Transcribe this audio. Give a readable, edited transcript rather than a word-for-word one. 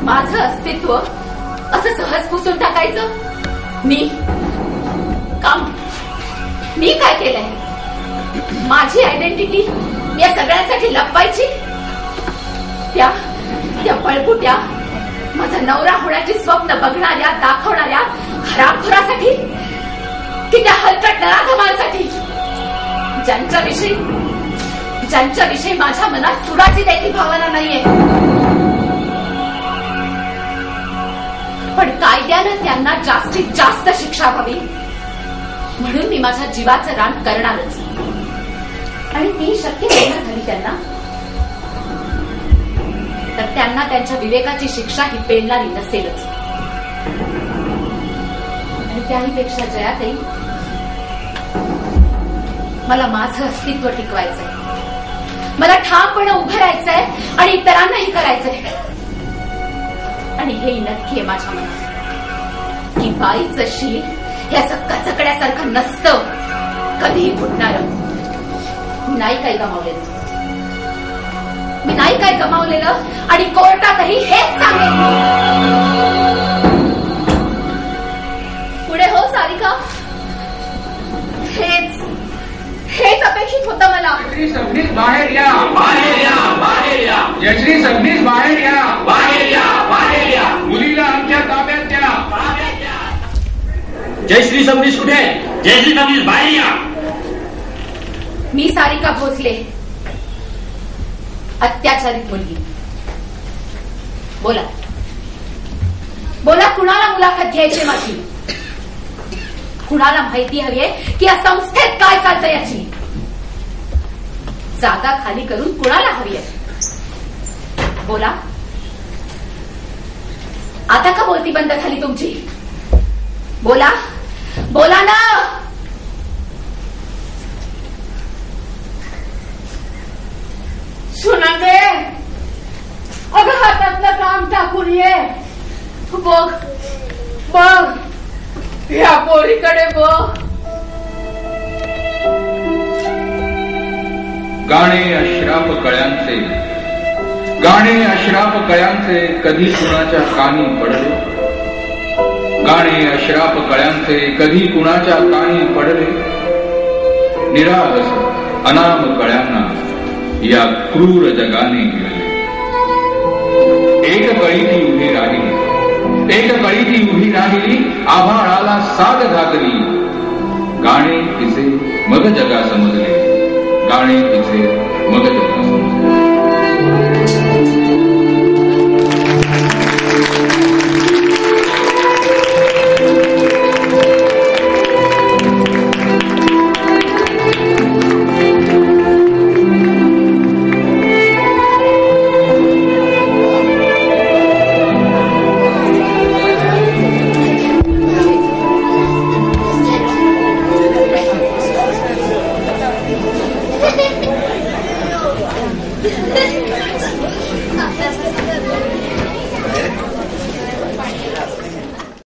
माझं अस्तित्व असं सहज पुसून टाकायचं? मी काय केलंय? माझी आयडेंटिटी या सगळ्यांसाठी लपवायची? त्या पळपुट्या माझा नवरा होण्याची स्वप्न बघणाऱ्या दाखवणाऱ्या खराबखोरासाठी की त्या हलकट नराधमांसाठी ज्यांच्याविषयी माझ्या मनात सुडाची देखील भावना नाहीये? पण कायद्यानं त्यांना जास्तीत जास्त शिक्षा व्हावी म्हणून मी माझ्या जीवाचं रान करणारच. आणि ती शक्य होणार झाली त्यांना तर त्यांना त्यांच्या विवेकाची शिक्षा ही पेलणारी नसेलच. आणि त्याहीपेक्षा जयाताई, मला माझं अस्तित्व टिकवायचंय. मला ठामपणे उभं राहायचंय आणि इतरांनाही करायचंय. आणि हे नक्की आहे माझ्या मनात की बाईचं शील हे असं कचकड्यासारखं नसतं, कधीही फुटणार. नाही काही गमावलेलं आणि कोर्टातही हेच सांगेन. पुढे हो सारिका, हेच अपेक्षित होतं मला. जयश्री सबनीस बाहेर या, बाहेर या, बाहेर या. जयश्री सबनीस बाहेर या, बाहेर या, बाहेर या. मुलीला आमच्या ताब्यात द्या. जयश्री सबनीस कुठे? जयश्री सबनीस बाहेर या. मी सारिका भोसले, अत्याचारित मुलगी. बोला कुणाला मुलाखत घ्यायची माझी? कुणाला माहिती हवीये की या संस्थेत काय चालतं याची? जागा खाली करून कुणाला हवीये? बोला. आता का बोलती बंद झाली तुमची? बोला ना. सुनागे, अगं हातातलं काम टाकून ये. बघ या पोरीकडे बघ. गाणे अश्राप कळ्यांचे कधी कुणाच्या कानी पडले. गाणे अश्राप कळ्यांचे कधी कुणाच्या कानी पडले. निरागस अनाम कळ्यांना या क्रूर जगाने गिळले. एक कळी ती उभी राहिली, आभाळाला साद घातली. गाणे तिचे मग जगा समजले. गाणे तिचे मग जगा समजले.